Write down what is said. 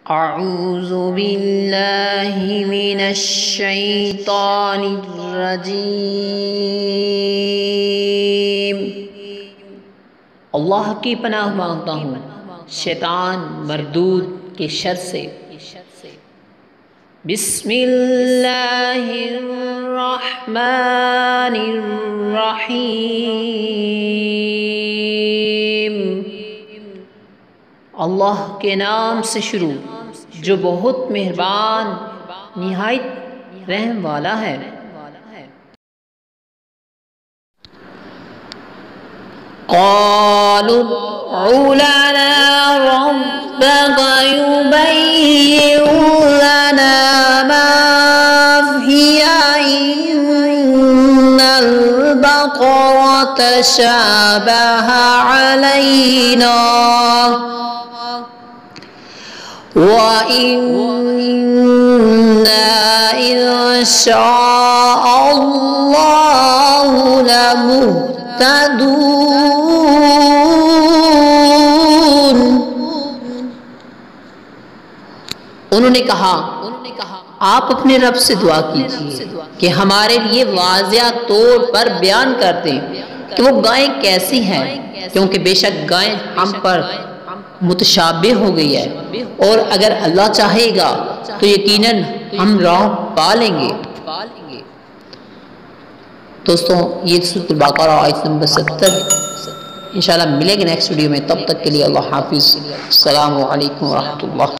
اعوذ باللہ من الشیطان الرجیم۔ اللہ کی پناہ مانگتا ہوں شیطان مردود کے شر سے۔ بسم اللہ الرحمن الرحیم۔ اللہ کے نام سے شروع جو بہت مہربان نہایت رحم والا ہے۔ قالوا ادع لنا ربك يبين لنا ما هي إن البقرة تشابه علينا وإنا إن شاء الله لمهتدون۔ انہوں نے کہا آپ اپنے رب سے دعا کیجیے کہ ہمارے لیے واضح طور پر بیان کر دیں کہ وہ گائیں کیسی ہیں، کیونکہ بے شک گائیں ہم پر متشابہ ہو گئی ہے، اور اگر اللہ چاہے گا تو یقیناً ہم راہ پا لیں گے۔ دوستوں یہ سورۃ البقرہ آیت نمبر 70 انشاءاللہ ملیں گے نیکسٹ ویڈیو میں، تب تک کے لیے اللہ حافظ، السلام علیکم ورحمۃ اللہ۔